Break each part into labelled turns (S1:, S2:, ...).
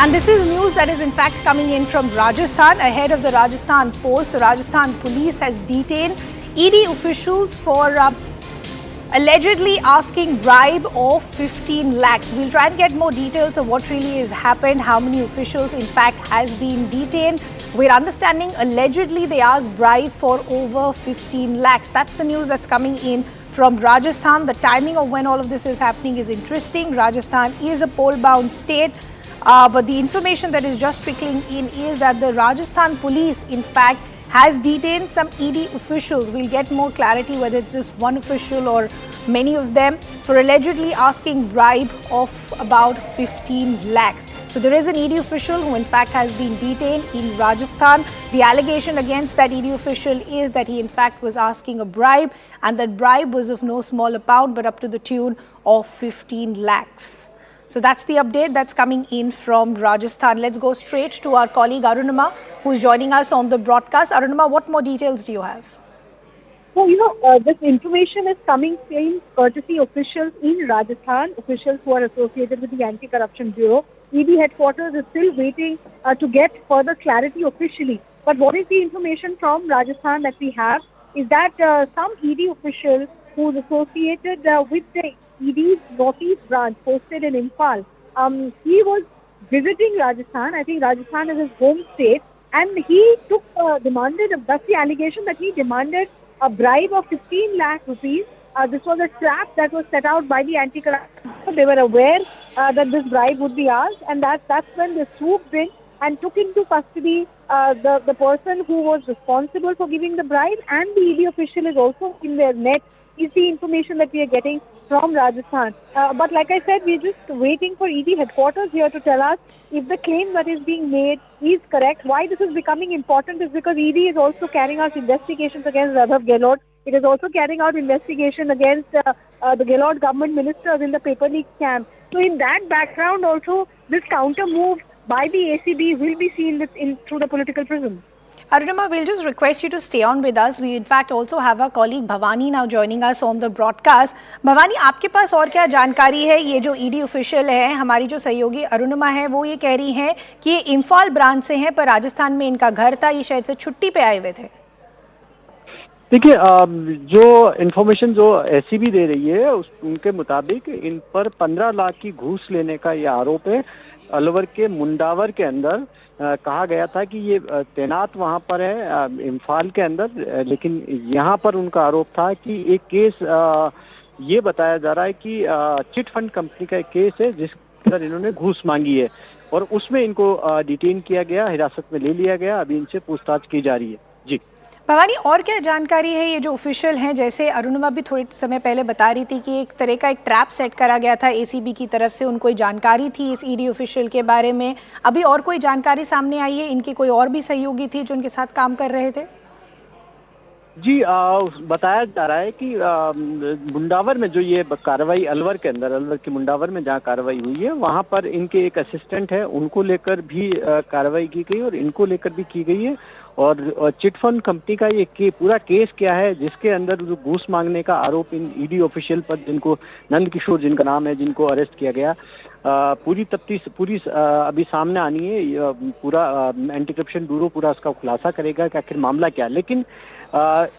S1: And this is news that is in fact coming in from Rajasthan ahead of the Rajasthan polls. So Rajasthan police has detained ED officials for allegedly asking bribe of 15 lakhs. We'll try and get more details of what really has happened, how many officials in fact has been detained. We're understanding allegedly they asked bribe for over 15 lakhs. That's the news that's coming in from Rajasthan. The timing of when all of this is happening is interesting. Rajasthan is a poll-bound state. But the information that is just trickling in is that the Rajasthan police, in fact, has detained some ED officials. We'll get more clarity whether it's just one official or many of them for allegedly asking bribe of about 15 lakhs. So there is an ED official who in fact has been detained in Rajasthan. The allegation against that ED official is that he in fact was asking a bribe, and that bribe was of no small amount but up to the tune of 15 lakhs. So that's the update that's coming in from Rajasthan. Let's go straight to our colleague Arunima, who's joining us on the broadcast. Arunima, what more details do you have?
S2: So, this information is coming from courtesy officials in Rajasthan, officials who are associated with the Anti-Corruption Bureau. ED headquarters is still waiting to get further clarity officially. But what is the information from Rajasthan that we have is that some ED official who is associated with the ED's Northeast branch posted in Imphal. He was visiting Rajasthan. I think Rajasthan is his home state, and he demanded. That's the allegation, that he demanded a bribe of 15 lakh rupees. This was a trap that was set out by the anti-corruption. They were aware that this bribe would be asked, and that's when they swooped in and took into custody the person who was responsible for giving the bribe, and the ED official is also in their net. Is the information that we are getting from Rajasthan. But like I said, we're just waiting for ED headquarters here to tell us if the claim that is being made is correct. Why this is becoming important is because ED is also carrying out investigations against Radhav Gehlot. It is also carrying out investigation against the Gehlot government ministers in the paper leak scam. So in that background also, this counter move by the ACB will be seen through the political prism.
S1: Arunima, we'll just request you to stay on with us. We in fact also have our colleague Bhavani now joining us on the broadcast. Bhavani, आपके पास और क्या जानकारी है? ये जो ED official है, हमारी जो सहयोगी अरुणिमा है, वो ये कह रही हैं कि ये इम्फाल ब्रांच से हैं, पर राजस्थान में इनका घर था, ये शायद से छुट्टी पे आए हुए थे।
S3: देखिए, जो इन्फॉर्मेशन जो एसीबी दे रही है उनके मुताबिक इन पर 15 लाख की घूस लेने का ये आरोप है। अलवर के मुंडावर के अंदर कहा गया था कि ये तैनात वहां पर है इम्फाल के अंदर, लेकिन यहाँ पर उनका आरोप था कि एक केस ये बताया जा रहा है कि चिट फंड कंपनी का एक केस है जिसके अंदर इन्होंने घूस मांगी है, और उसमें इनको डिटेन किया गया, हिरासत में ले लिया गया। अभी इनसे पूछताछ की जा रही है। जी
S1: भवानी, और क्या जानकारी है? ये जो ऑफिशियल हैं, जैसे अरुणिमा भी थोड़े समय पहले बता रही थी कि एक तरह का एक ट्रैप सेट करा गया था एसीबी की तरफ से, उनको जानकारी थी इस ईडी ऑफिशियल के बारे में। अभी और कोई जानकारी सामने आई है? इनके कोई और भी सहयोगी थी जो उनके साथ काम कर रहे थे?
S3: जी, बताया जा रहा है कि मुंडावर में जो ये कार्रवाई अलवर के अंदर, अलवर के मुंडावर में जहाँ कार्रवाई हुई है, वहाँ पर इनके एक असिस्टेंट है, उनको लेकर भी कार्रवाई की गई और इनको लेकर भी की गई है। और चिटफंड कंपनी का ये पूरा केस क्या है जिसके अंदर जो घूस मांगने का आरोप इन ईडी ऑफिशियल पर, जिनको नंद किशोर जिनका नाम है, जिनको अरेस्ट किया गया, पूरी तफ्तीश अभी सामने आनी है। पूरा एंटी करप्शन ब्यूरो पूरा उसका खुलासा करेगा कि आखिर मामला क्या है। लेकिन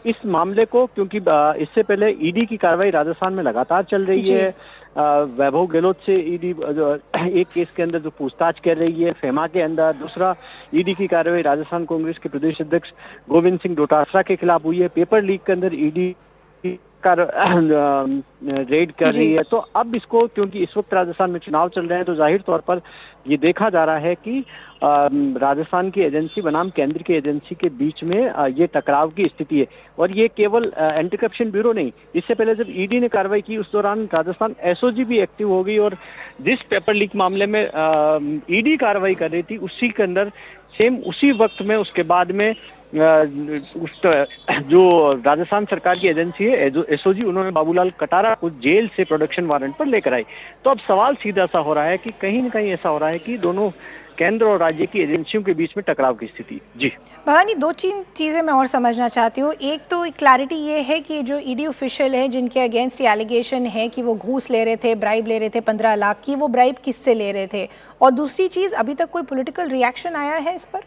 S3: इस मामले को, क्योंकि इससे पहले ईडी की कार्रवाई राजस्थान में लगातार चल रही है, वैभव गहलोत से ईडी एक केस के अंदर जो पूछताछ कर रही है फेमा के अंदर, दूसरा ईडी की कार्रवाई राजस्थान कांग्रेस के प्रदेश अध्यक्ष गोविंद सिंह डोटासरा के खिलाफ हुई है, पेपर लीक के अंदर ईडी का रेड कर रही है। तो अब इसको, क्योंकि इस वक्त राजस्थान में चुनाव चल रहे हैं, तो जाहिर तौर पर ये देखा जा रहा है कि राजस्थान की एजेंसी बनाम केंद्र की एजेंसी के बीच में ये टकराव की स्थिति है। और ये केवल एंटी करप्शन ब्यूरो नहीं, इससे पहले जब ईडी ने कार्रवाई की उस दौरान राजस्थान एसओजी भी एक्टिव हो गई, और जिस पेपर लीक मामले में ईडी कार्रवाई कर रही थी उसी के अंदर सेम उसी वक्त में उसके बाद में जो राजस्थान सरकार की एजेंसी है एसओजी, उन्होंने बाबूलाल कटारा को जेल से प्रोडक्शन वारंट पर लेकर आई। तो अब सवाल सीधा सा हो रहा है कि कहीं न कहीं ऐसा हो रहा है कि दोनों केंद्र और राज्य की एजेंसियों के बीच में टकराव की स्थिति। जी
S1: भवानी, दो तीन चीज़ें मैं और समझना चाहती हूँ। एक तो क्लैरिटी ये है कि जो ईडी ऑफिशियल है जिनके अगेंस्ट ये एलिगेशन है कि वो घूस ले रहे थे, ब्राइब ले रहे थे 15 लाख की, वो ब्राइब किससे ले रहे थे? और दूसरी चीज़, अभी तक कोई पॉलिटिकल रिएक्शन आया है इस पर?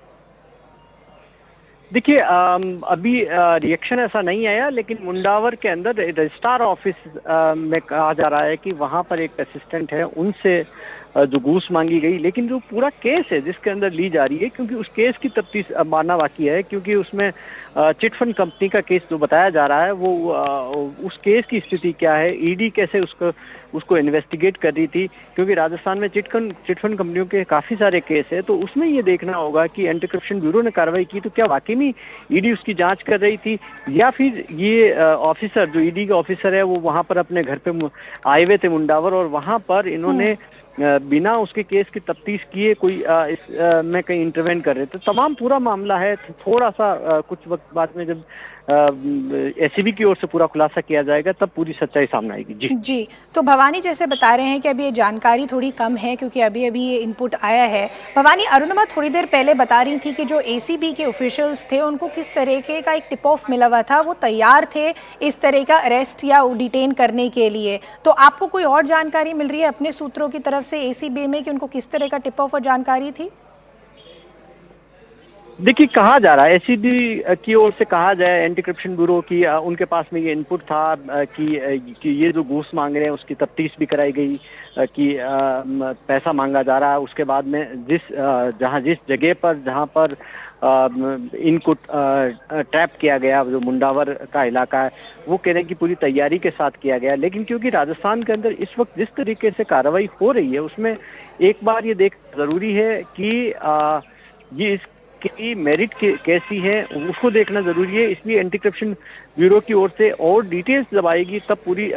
S3: देखिए, अभी रिएक्शन ऐसा नहीं आया, लेकिन मुंडावर के अंदर रजिस्ट्रार ऑफिस में कहा जा रहा है कि वहां पर एक असिस्टेंट है, उनसे जो घूस मांगी गई। लेकिन जो पूरा केस है जिसके अंदर ली जा रही है, क्योंकि उस केस की तफ्तीश मानना बाकी है, क्योंकि उसमें चिट फंड कंपनी का केस जो बताया जा रहा है वो उस केस की स्थिति क्या है, ईडी कैसे उसको इन्वेस्टिगेट कर रही थी, क्योंकि राजस्थान में चिट फंड कंपनियों के काफी सारे केस है। तो उसमें ये देखना होगा कि एंटी करप्शन ब्यूरो ने कार्रवाई की तो क्या वाकई में ईडी उसकी जांच कर रही थी, या फिर ये ऑफिसर जो ईडी का ऑफिसर है वो वहां पर अपने घर पे आए हुए थे मुंडावर, और वहां पर इन्होंने बिना उसके केस की तफ्तीश किए कोई में कहीं इंटरवेन कर रहे थे। तमाम पूरा मामला है, थोड़ा सा कुछ वक्त बाद में जब एसीबी की ओर से पूरा खुलासा किया जाएगा तब पूरी सच्चाई सामने आएगी। जी
S1: तो भवानी जैसे बता रहे हैं कि अभी ये जानकारी थोड़ी कम है क्योंकि अभी अभी ये इनपुट आया है। भवानी, अरुणिमा थोड़ी देर पहले बता रही थी कि जो एसीबी के ऑफिशियल्स थे उनको किस तरीके का एक टिप ऑफ मिला हुआ था, वो तैयार थे इस तरह का अरेस्ट या डिटेन करने के लिए। तो आपको कोई और जानकारी मिल रही है अपने सूत्रों की तरफ से एसीबी में कि उनको किस तरह का टिप ऑफ और जानकारी थी?
S3: देखिए, कहा जा रहा है एसीबी की ओर से कहा जाए एंटी करप्शन ब्यूरो की, उनके पास में ये इनपुट था कि ये जो घूस मांग रहे हैं उसकी तफ्तीश भी कराई गई, कि पैसा मांगा जा रहा है। उसके बाद में जिस जगह पर जहां पर इनको ट्रैप किया गया, जो मुंडावर का इलाका है, वो कह रहे हैं कि पूरी तैयारी के साथ किया गया। लेकिन क्योंकि राजस्थान के अंदर इस वक्त जिस तरीके से कार्रवाई हो रही है उसमें एक बार ये देख जरूरी है कि ये की मेरिट कैसी है उसको देखना जरूरी है। इसलिए एंटी करप्शन ब्यूरो की ओर से और डिटेल्स जब आएगी तब पूरी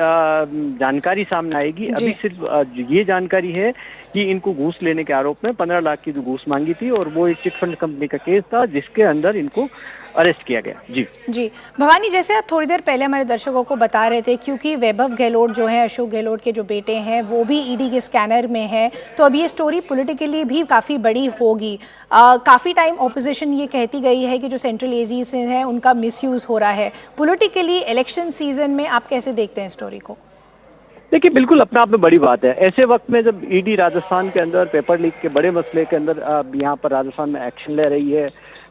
S3: जानकारी सामने आएगी। अभी सिर्फ ये जानकारी है कि इनको घूस लेने के आरोप में 15 लाख की जो घूस मांगी थी, और वो एक चिट फंड कंपनी का केस था जिसके अंदर इनको अरेस्ट किया गया। जी
S1: भवानी, जैसे आप थोड़ी देर पहले हमारे दर्शकों को बता रहे थे, क्योंकि वैभव गहलोत जो है, अशोक गहलोत के जो बेटे हैं, वो भी ईडी के स्कैनर में है, तो अब ये स्टोरी पॉलिटिकली भी काफ़ी बड़ी होगी। काफ़ी टाइम ऑपोजिशन ये कहती गई है कि जो सेंट्रल एजेंसीज हैं उनका मिसयूज़ हो रहा है। पॉलिटिकली इलेक्शन सीजन में आप कैसे देखते हैं स्टोरी को?
S3: देखिए, बिल्कुल अपने आप में बड़ी बात है। ऐसे वक्त में जब ईडी राजस्थान के अंदर पेपर लीक के बड़े मसले के अंदर यहाँ पर राजस्थान में एक्शन ले रही है,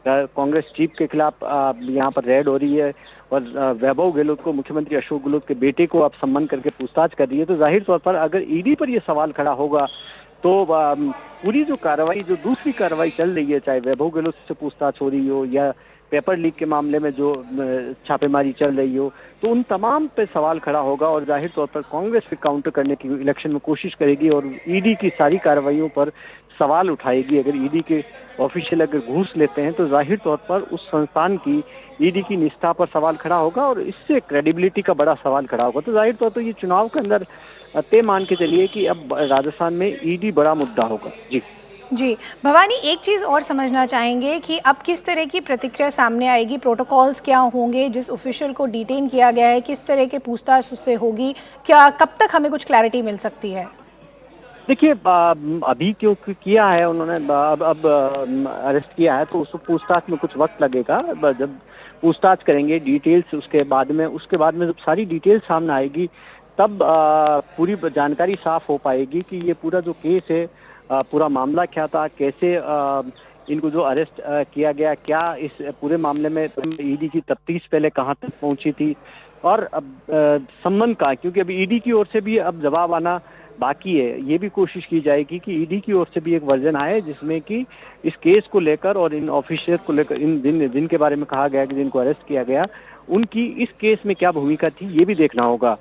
S3: कांग्रेस चीफ के खिलाफ यहाँ पर रेड हो रही है, और वैभव गहलोत को, मुख्यमंत्री अशोक गहलोत के बेटे को आप सम्मान करके पूछताछ कर रही है, तो जाहिर तौर पर अगर ईडी पर यह सवाल खड़ा होगा तो पूरी जो कार्रवाई, जो दूसरी कार्रवाई चल रही है, चाहे वैभव गहलोत से पूछताछ हो रही हो या पेपर लीक के मामले में जो छापेमारी चल रही हो, तो उन तमाम पे सवाल खड़ा होगा, और जाहिर तौर पर कांग्रेस फिर काउंटर करने की इलेक्शन में कोशिश करेगी और ईडी की सारी कार्रवाइयों पर सवाल उठाएगी। अगर ईडी के ऑफिशियल अगर घूस लेते हैं तो जाहिर तौर पर उस संस्थान की, ईडी की निष्ठा पर सवाल खड़ा होगा, और इससे क्रेडिबिलिटी का बड़ा सवाल खड़ा होगा। तो जाहिर तौर पर ये चुनाव के अंदर तय मान के चलिए कि अब राजस्थान में ईडी बड़ा मुद्दा होगा।
S1: जी भवानी, एक चीज़ और समझना चाहेंगे कि अब किस तरह की प्रतिक्रिया सामने आएगी, प्रोटोकॉल्स क्या होंगे, जिस ऑफिशियल को डिटेन किया गया है किस तरह के पूछताछ उससे होगी, क्या कब तक हमें कुछ क्लैरिटी मिल सकती है?
S3: देखिए, अभी क्यों किया है उन्होंने, अब अरेस्ट किया है तो उस पूछताछ में कुछ वक्त लगेगा। जब पूछताछ करेंगे डिटेल्स, उसके बाद में जब सारी डिटेल्स सामने आएगी तब पूरी जानकारी साफ हो पाएगी कि ये पूरा जो केस है, पूरा मामला क्या था, कैसे इनको जो अरेस्ट किया गया, क्या इस पूरे मामले में ईडी की तफ्तीश पहले कहाँ तक पहुंची थी, और अब संबंध का, क्योंकि अभी ईडी की ओर से भी अब जवाब आना बाकी है। ये भी कोशिश की जाएगी कि ईडी की ओर से भी एक वर्जन आए जिसमें कि इस केस को लेकर और इन ऑफिसर्स को लेकर, इन जिनके बारे में कहा गया कि जिनको अरेस्ट किया गया, उनकी इस केस में क्या भूमिका थी, ये भी देखना होगा।